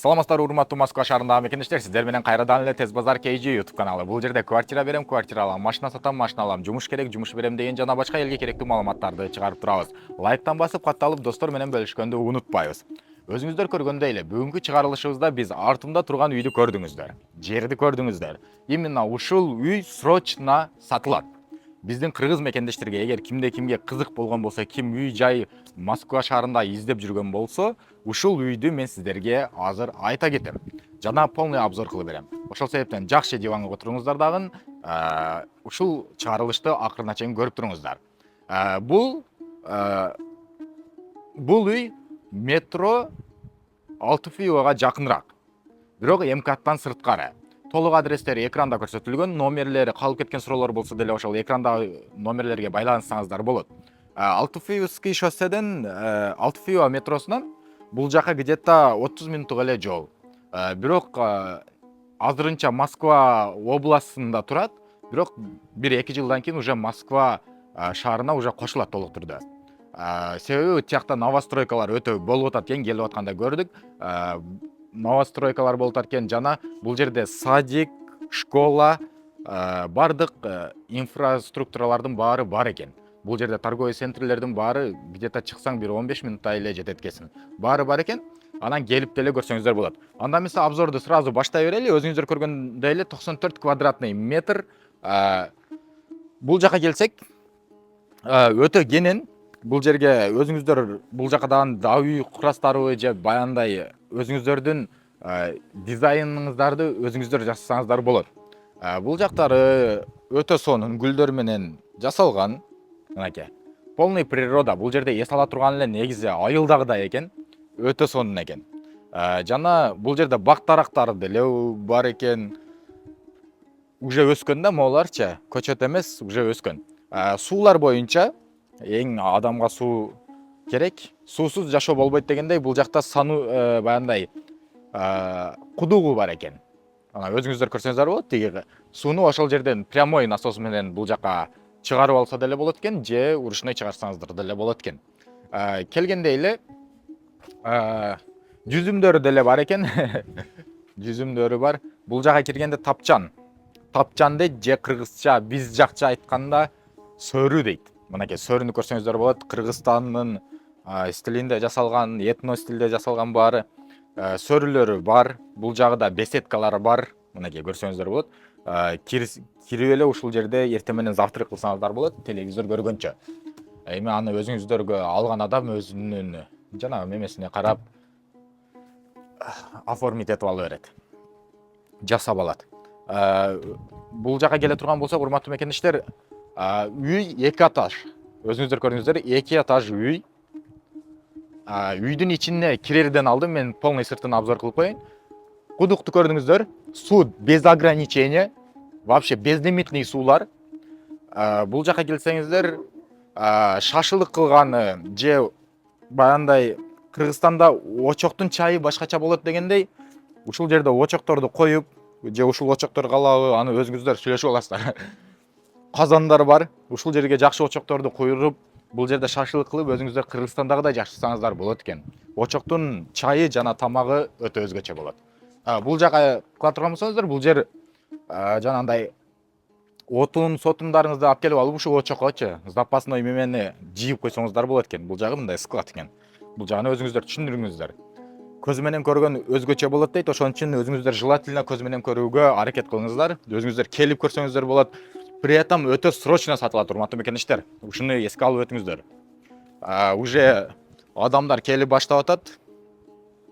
Саламаттар, урматтуу Москва шаарындагы мекендештер, сиздер менен кайрадан эле Тез базар KG YouTube каналы. Бул жерде квартира берем, квартира алам, машина сатам, машина алам, жумуш керек, жумуш берем деген жана башка элге керектүү маалыматтарды чыгарып турабыз. Лайктан басып, катталып, достор менен бөлүшкөндү унутпайбыз. Өзүңүздөр көргөндөй эле, бүгүнкү чыгарылышыбызда биз артымда турган үйдү көрдүңүздөр. Жерди көрдүңүздөр. Именно ушул үй срочно сатылат. Биздин кыргыз мекендештерге эгер кимге кызык болгон болсо, ким үй жай Москва шаарында издеп жүргөн болсо, ушул үйдү мен сиздерге азыр айта кетем. Жана полный обзор кылып берем. Ошол себептен жакшы диванга отуруңуздар дагы, ушул чыгарылышты акырына чейин көрүп туруңуздар. Бул үй метро Алтуфиевага жакыныраак. Бирок МКАДтан сырткары. Толук адрестери экранда көрсөтүлгөн, номерлери калып кеткен суроолор болсо деле ошол экрандагы номерлерге байланышсаңыздар болот. Алтуфиевский шосседен Алтуфиева метросунан бул жака где-то 30 минуттук эле жол. Бирок азырынча Москва областында турат, бирок 1-2 жылдан кийин уже Москва шаарына уже кошулат толук түрдө. Себеби тиякта новостройкалар өтө болуп атат экен, келип атканда көрдүк. Новостройкалар болуп атат экен жана бул жерде садик, школа, бардык инфраструктуралардын баары бар экен. Бул жерде торговый центрлердин баары где-то чыксаң бир 15 минутта эле жетет экенсиң. Баары бар экен. Анан келип деле көрсөңүздөр болот. Анда эмесе обзорду сразу баштай берели. Өзүңүздөр көргөндөй эле 94 квадратный метр. Бул жака келсек, өтө кенен. Бул жерге өзүңүздөр бул жакадан да үй курастарбы же баяндай өзүңүздөрдүн дизайныңыздарды өзүңүздөр жасасаңыздар болот. Бул жактары өтө сонун гүлдөр менен жасалган. Мынакей. Полный природа. Бул жерде эс ала турган эле негизи айылдагыдай экен. Өтө сонун экен. Жана бул жерде бак дарактар деле бар экен. Уже өскөн да мооларчы, көчөт эмес, уже өскөн. Суулар боюнча эң адамга суу керек. Суусуз жашоо болбойт дегендей, бул жакта баяндай кудугу бар экен. Ана өзүңүздөр көрсөңүздөр болот. Тиги сууну ошол жерден прямой насос менен бул жака чыгарып алса деле болот экен, же урушной чыгарсаңыздар деле болот экен. Келгенде эле жүзүмдөрү деле бар экен. Жүзүмдөрү бар. Бул жака киргенде тапчан. Тапчан дейт, же кыргызча биз жакча айтканда сөрү дейт. Мынакей сөрүнү көрсөңүздөр болот. Кыргызстандын стилинде жасалган, этно стилде жасалган баары. Сөрүлөрү бар. Бул жагыда беседкалары бар. Мынакей көрсөңүздөр болот. Кирип эле ушул жерде эртең менен завтрак кылсаңыздар болот, телевизор көргөнчө. Эми аны өзүңүздөргө алган адам өзүнүн жана мемесине карап оформить этип ала берет. Жасап алат. Бул жака келе турган болсок, урматтуу мекендештер, үй 2 этаж. Өзүңүздөр көрдүңүздөр, 2 этаж үй. Үйдүн ичине кирерден алдын мен полный сыртын обзор кылып коеюн. Кудукту көрдүңүздөр, суу без ограничения, вообще безлимитный суулар. Бул жака келсеңиздер, шашлык кылганы же баяндай Кыргызстанда очоктун чайы башкача болот дегендей, ушул жерде очокторду коюп, же ушул очоктор калабы, аны өзүңүздөр сүйлөшүп аласыздар. Казандар бар. Ушул жерге жакшы очокторду куйруп, бул жерде шашлык кылып, өзүңүздөр Кыргызстандагыдай жашасаңыздар болот экен. Очоктун чайы жана тамагы өтө өзгөчө болот. Бул жака кыла турган болсоңуздар, бул жер жанагындай отун, сотундарыңызды алып келип алып ушул очоккочу запасной мемени жыйып койсоңуздар болот экен. Бул жагы мындай склад экен. Бул жагын өзүңүздөр түшүндүрүңүздөр. Көз менен көргөн өзгөчө болот дейт. Ошон үчүн өзүңүздөр желательно көз менен көрүүгө аракет кылыңыздар. Өзүңүздөр келип көрсөңүздөр болот. При этом өтө срочно сатылат, урматтуу мекендештер. Ушуну эске алып өтүңүздөр. Уже адамдар келип баштап атат.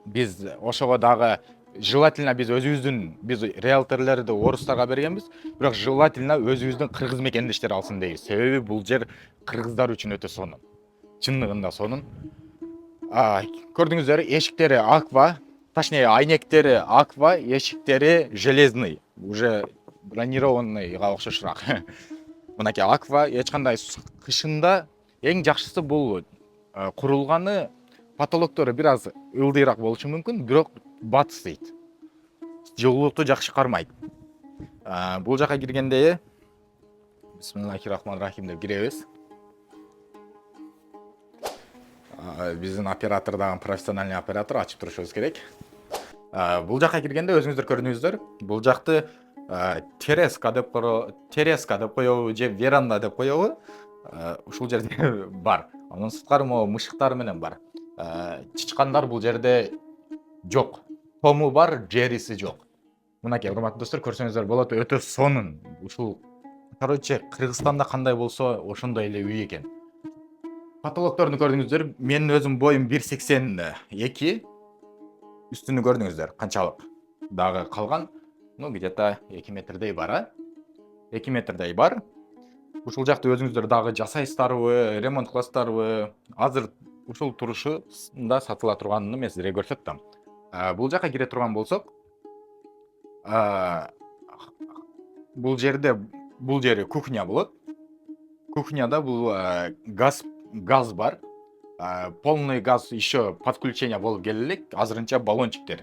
Биз ошого дагы желательно биз риэлторлорду орустарга бергенбиз, бирок желательно өзүбүздүн кыргыз мекендештер алсын дейбиз. Себеби бул жер кыргыздар үчүн өтө сонун. Чындыгында сонун. Көрдүңүздөр, эшиктери аква, точнее айнектери аква, эшиктери железный, уже бронированныйга окшошураак. Мынакей аква, эч кандай кышында эң жакшысы бул курулганы, потолоктору бир аз ылдыйраак болушу мүмкүн, бирок батсыйт. Жылуулукту жакшы кармайт. Бул жака киргенде бисмиллахиррахманиррахим деп киребиз. Биздин оператор дагы профессиональный оператор, ачып турушубуз керек. Бул жака киргенде өзүңүздөр көрдүңүздөр, бул жакты тереска деп коебу же веранда деп коебу, ушул жерде бар. Андан сырткары могу мышыктар менен бар. Чычкандар бул жерде жок. Тому бар, жериси жок. Мынакей, урматтуу достор, көрсөңүздөр болот, өтө сонун. Ушул короче Кыргызстанда кандай болсо ошондой эле үй экен. Потолокторду көрдүңүздөр, менин өзүм боюм 1,82, үстүнү көрдүңүздөр канчалык. Дагы калган, ну где-то 2 метрдей бар, 2 метрдей бар. Ушул жакты өзүңүздөр дагы жасайсыздарбы, ремонт кыласыздарбы? Азыр ушул турушунда сатыла турганын мен сиздерге көрсөттүм. Бул жака кире турган болсок, бул жери кухня болот. Кухняда бул газ бар. Полный газ еще подключение болуп келе элек. Азырынча баллончиктер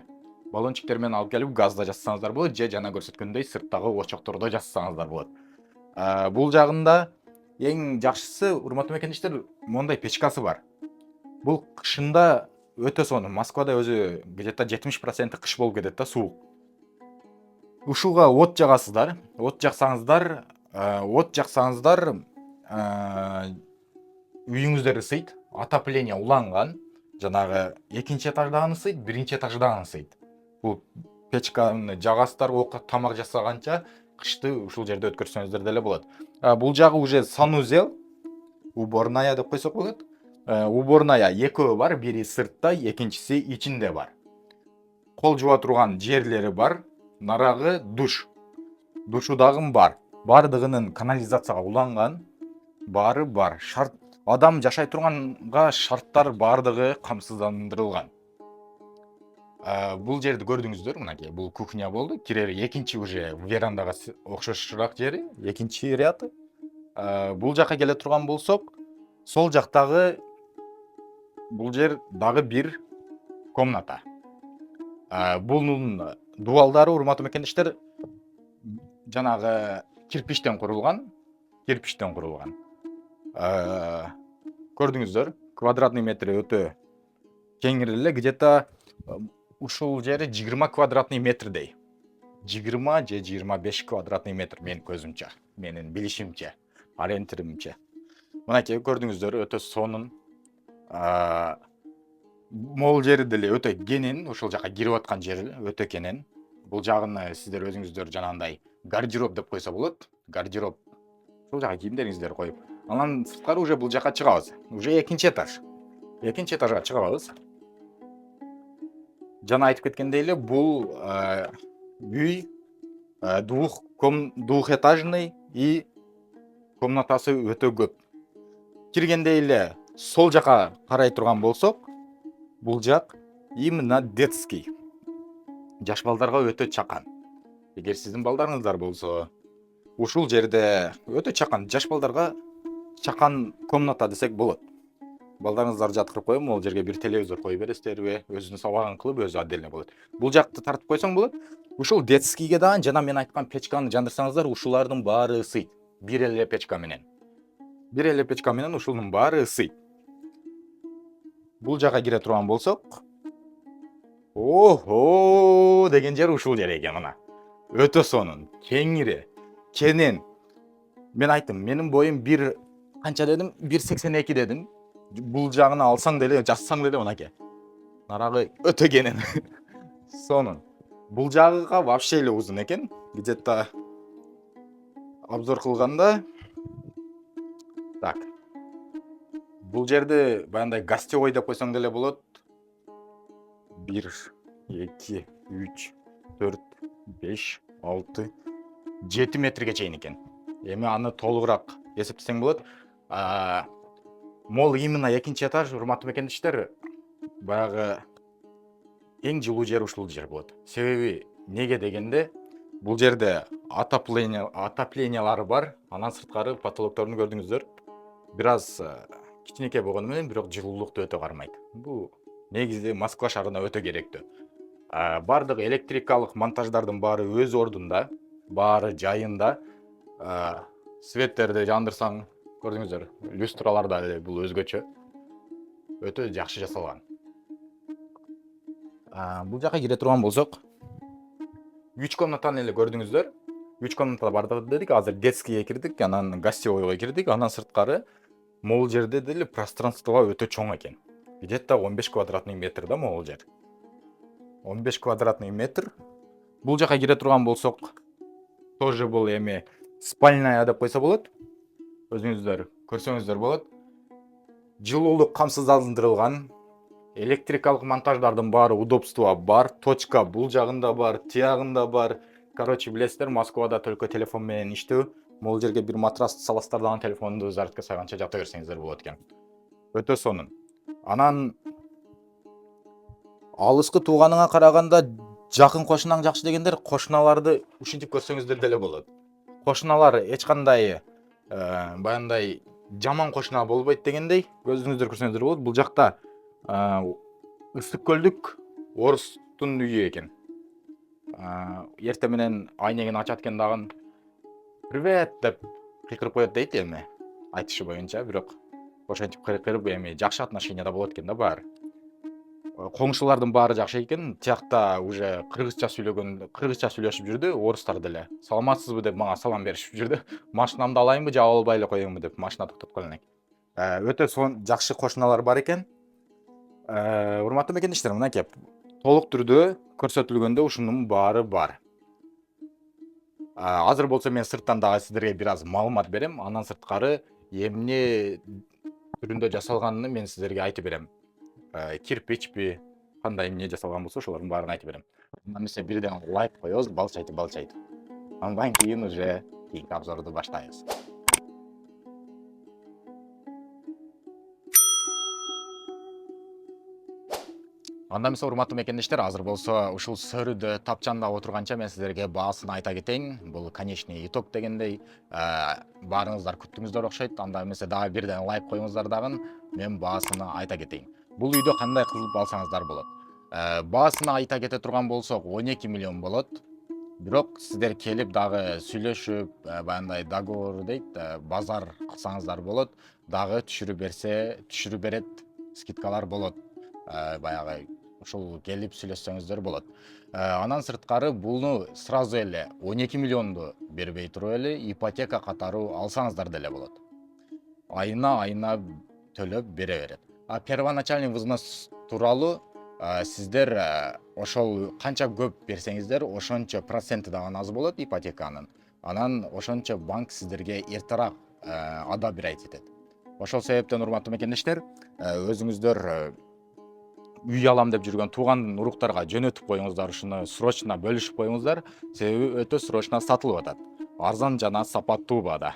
менен алып келип газда жасасаңыздар болот, же жана көрсөткөндөй сырттагы очоктордо жасасаңыздар болот. Бул жагында эң жакшысы, урматтуу мекендештер, мондай печкасы бар. Бул кышында өтө сонун. Москвада өзү где-то 70% кыш болуп кетет да, суук. Ушуга от жагасыздар. От жаксаңыздар, үйүңүздөр ысыйт. Отопление уланган. Жанагы экинчи этаждагы ысыйт, биринчи этаждагы ысыйт. Бул печканы жагасыздар, тамак жасаганча кышты ушул жерде өткөрсөңүздөр деле болот. Бул жагы уже санузел, уборная деп койсок болот. Уборная экөө бар, бири сыртта, экинчиси ичинде бар. Кол жууа турган жерлери бар. Нарагы душ. Душу дагы бар. Бардыгынын канализацияга уланган. Баары бар. Адам жашай турганга шарттар бардыгы камсыздандырылган. Бул жерди көрдүңүздөр, мынакей, бул кухня болду. Кирери экинчи уже верандага окшошураак жери, экинчи ряды. Бул жака келе турган болсок, сол жактагы бул жер дагы бир комната. Бунун дубалдары, урматтуу мекендештер, жанагы кирпичтен курулган. Көрдүңүздөр, квадратный метри өтө кеңири эле, где-то ушул жери 20 квадратный метрдей. 20 же 25 квадратный метр менин көзүмчө, менин билишимче, ориентиримче. Мынакей көрдүңүздөр, өтө сонун. Могул жери деле өтө кенен, ушул жака кирип аткан жери өтө кенен. Бул жагын сиздер өзүңүздөр жанагындай гардероб деп койсо болот. Гардероб. Ушул жака кийимдериңиздерди коюп. Анан сырткары уже бул жака чыгабыз. Уже экинчи этаж. Экинчи этажга чыгабыз. Жана айтып кеткендей эле, бул үй двухэтажный и комнатасы өтө көп. Киргенде эле сол жака карай турган болсок, бул жак именно детский. Жаш балдарга өтө чакан. Эгер сиздин балдарыңыздар болсо, ушул жерде өтө чакан, жаш балдарга чакан комната десек болот. Балдарыңыздарды жаткырып коюп, могул жерге бир телевизор коюп бересиздерби, өзүнүн сабагын кылып, өзү отдельно болот. Бул жакты тартып койсоң болот. Ушул детскийге дагы жана мен айткан печканы жандырсаңыздар, ушулардын баары ысыйт. Бир эле печка менен ушунун баары ысыйт. Бул жака кире турган болсок, охо деген жер ушул жер экен мына. Өтө сонун, кеңири, кенен. Мен айттым, менин боюм бир канча дедим? 1,82 дедим. Бул жагын алсаң деле, жазсаң деле мынакей. Нарагы өтө кенен. Сонун. Бул жагыга вообще эле узун экен. Где-то обзор кылганда, так. Бул жерди баягындай гостевой деп койсоң деле болот. 1, 2, 3, 4, 5, 6, 7 метрге чейин экен. Эми аны толугураак эсептесең болот. Мол именно экинчи этаж, урматтуу мекендештер, баягы эң жылуу жер ушул жер болот. Себеби неге дегенде, бул жерде отоплениялары бар. Анан сырткары потолокторун көрдүңүздөр. Бир аз кичинекей болгону менен, бирок жылуулукту өтө кармайт. Бул негизи Москва шаарына өтө керектүү. Бардык электрикалык монтаждардын баары өз ордунда, баары жайында. Светтерди жандырсаң, көрдүңүздөр, люстралар да бул өзгөчө. Өтө жакшы жасалган. Бул жака кире турган болсок, 3 комнатаны эле көрдүңүздөр. 3 комнатада бардык дедик, азыр детскийге кирдик, анан гостевойго кирдик, анан сырткары могул жерде деле пространство өтө чоң экен. Где-то 15 квадратный метр да могул жер. 15 квадратный метр. Бул жака кире турган болсок, тоже бул эми спальная деп койсо болот. Өзүңүздөр көрсөңүздөр болот. Жылуулук камсыздандырылган, электрикалык монтаждардын баары удобство бар, точка бул жагында бар, тиягында бар. Короче, билесиздер, Москвада только телефон менен иштөө. Могул жерге бир матрас саласыздар дагы телефонду зарядка сайганча жата берсеңиздер болот экен. Өтө сонун. Анан алыскы тууганыңа караганда жакын кошунаң жакшы дегендер, кошуналарды ушинтип көрсөңүздөр деле болот. Кошуналар эч кандай баягындай жаман кошуна болбойт дегендей, көзүңүздөр көрсөңүздөр болот. Бул жакта ыстык көлдүк орустун үйү экен. Эртең менен айнегин ачат экен дагы. Привет деп кыйкырып коет дейт эми, айтышы боюнча, бирок ошентип кыйкырып эми жакшы отношенияда болот экен да баары. Коңшулардын баары жакшы экен. Тиякта уже кыргызча сүйлөшүп жүрдү, орустар деле. Саламатсызбы деп мага салам беришип жүрдү. Машинамды алайынбы же албай эле коеюнбу деп машина токтоткон элек. Өтө жакшы кошуналар бар экен. Урматтуу мекендештер, мынакей толук түрдө көрсөтүлгөндө ушунун баары бар. Азыр болсо мен сырттан дагы сиздерге бир аз маалымат берем. Андан сырткары эмне түрүндө жасалганын мен сиздерге айтып берем. Кирпичпи, кандай эмне жасалган болсо ошолордун баарын айтып берем. Андан эмесе бирден лайк коебуз, балчайт. Андан кийин уже кийинки обзорду баштайбыз. Анда эмесе урматтуу мекендештер, азыр болсо ушул сөрүдө тапчандап отурганча мен сиздерге баасын айта кетейин. Бул конечный итог дегендей, баарыңыздар күттүңүздөр окшойт. Анда эмесе дагы бирден лайк коюңуздар дагы, мен баасын айта кетейин. Бул үйдө кандай кылып алсаңыздар болот. Баасын айта кете турган болсок 12 миллион болот. Бирок сиздер келип дагы сүйлөшүп, баягындай договор дейт, базар кылсаңыздар болот. Дагы түшүрүп берет, скидкалар болот. Баягы ушул келип сүйлөшсөңүздөр болот. Анан сырткары буну сразу эле 12 миллионду бербей туруп эле ипотека катары алсаңыздар деле болот. Айына төлөп бере берет. Первоначальный взнос тууралуу сиздер ошол канча көп берсеңиздер, ошончо проценти дагы аз болот ипотеканын. Анан ошончо банк сиздерге эртерээк одобрять этет. Ошол себептен урматтуу мекендештер, өзүңүздөр үй алам деп жүргөн туугандын уруктарга жөнөтүп коюңуздар, ушуну срочно бөлүшүп коюңуздар, себеби өтө срочно сатылып атат. Арзан жана сапаттуу баада.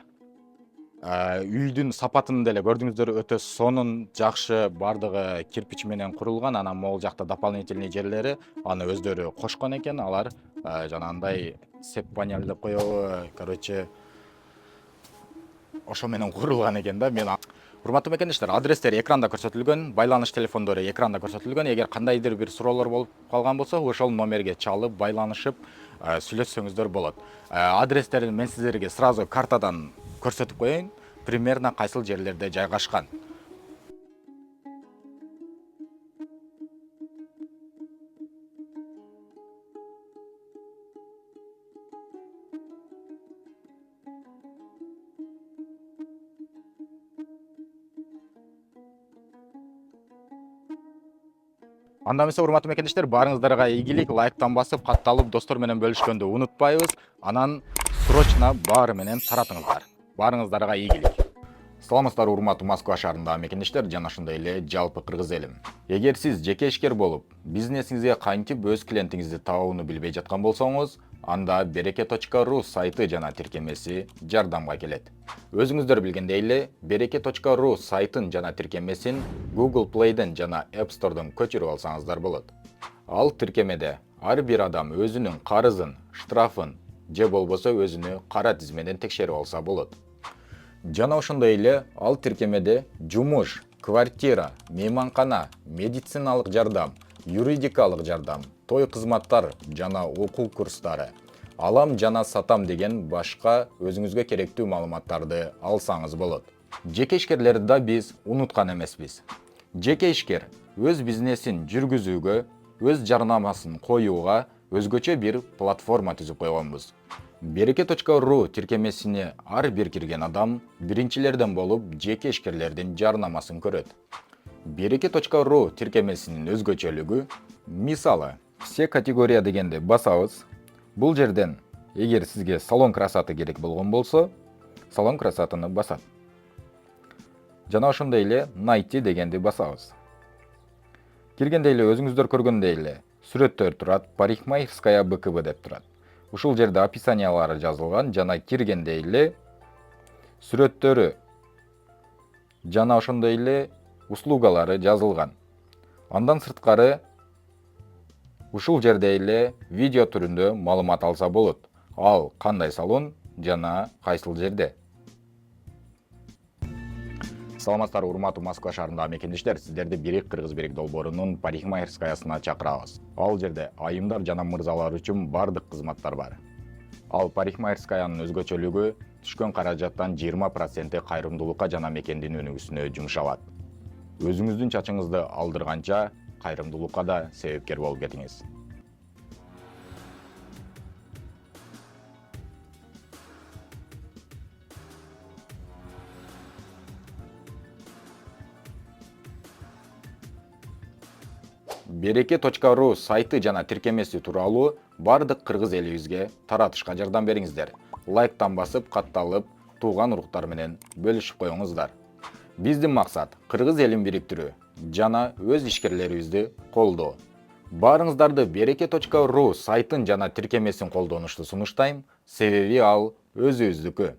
Үйдүн сапатын деле көрдүңүздөр, өтө сонун, жакшы, бардыгы кирпич менен курулган. Анан могул жакта дополнительный жерлери аны өздөрү кошкон экен. Алар жанагындай сеп панель деп коебу, короче, ошо менен курулган экен да. Мен урматтуу мекендештер, адрестери экранда көрсөтүлгөн, байланыш телефондору экранда көрсөтүлгөн. Эгер кандайдыр бир суроолор болуп калган болсо, ошол номерге чалып, байланышып сүйлөшсөңүздөр болот. Адрестерин мен сиздерге сразу картадан көрсөтүп коеюн, примерно кайсыл жерлерде жайгашкан. Анда эмесе урматтуу мекендештер, баарыңыздарга ийгилик, лайктан басып, катталып, достор менен бөлүшкөндү унутпайбыз. Анан срочно баары менен таратыңыздар. Баарыңыздарга ийгилик. Саламатсыздар урматтуу Москва шаарындагы мекендештер жана ошондой эле жалпы кыргыз элим. Эгер сиз жеке ишкер болуп, бизнесиңизге кантип өз клиентиңизди табууну билбей жаткан болсоңуз, анда береке.ру сайты жана тиркемеси жардамга келет. Өзүңүздөр билгендей эле, береке.ру сайтын жана тиркемесин Google Play'ден жана App Store'дон көчүрүп алсаңыздар болот. Ал тиркемеде ар бир адам өзүнүн карызын, штрафын же болбосо өзүнү кара тизмеден текшерип алса болот. Жана ошондой эле ал тиркемеде жумуш, квартира, мейманкана, медициналык жардам, юридикалык жардам, той кызматтар жана окуу курстары, алам жана сатам деген башка өзүңүзгө керектүү маалыматтарды алсаңыз болот. Жеке ишкерлерди да биз унуткан эмеспиз. Жеке ишкер өз бизнесин жүргүзүүгө өз жарнамасын коюуга өзгөчө бир платформа түзүп койгонбуз. Береке.ру тиркемесине ар бир кирген адам биринчилерден болуп жеке ишкерлердин жарнамасын көрөт. Береке.ру тиркемесинин өзгөчөлүгү, мисалы, все категория дегенди басабыз. Бул жерден эгер сизге салон красоты керек болгон болсо, салон красотыны басат. Жана ошондой эле найти дегенди басабыз. Киргенде эле өзүңүздөр көргөндөй эле сүрөттөр турат, парикмахерская БКБ деп турат. Ушул жерде описаниялары жазылган жана киргенде эле сүрөттөрү жана ошондой эле услугалары жазылган. Андан сырткары ушул жерде эле видео түрүндө маалымат алса болот. Ал кандай салон жана кайсыл жерде. Саламатсыздарбы, урматтуу Москва шаарындагы мекендештер, сиздерди Бирик Кыргыз Бирик долбоорунун парикмахерскаясына чакырабыз. Ал жерде айымдар жана мырзалар үчүн бардык кызматтар бар. Ал парикмахерскаянын өзгөчөлүгү түшкөн каражаттан 20% кайрымдуулукка жана мекендин өнүгүүсүнө жумшалат. Өзүңүздүн чачыңызды алдырганча кайрымдуулукка да себепкер болуп кетиңиз. Береке.ру сайты жана тиркемеси тууралуу бардык кыргыз элибизге таратышка жардам бериңиздер. Лайктан басып, катталып, тууган уруктар менен бөлүшүп коюңуздар. Биздин максат кыргыз элин бириктирүү жана өз ишкерлерибизди колдоо. Баарыңыздарды Береке.ру сайтын жана тиркемесин колдонушту сунуштайм, себеби ал өзүбүздүкү.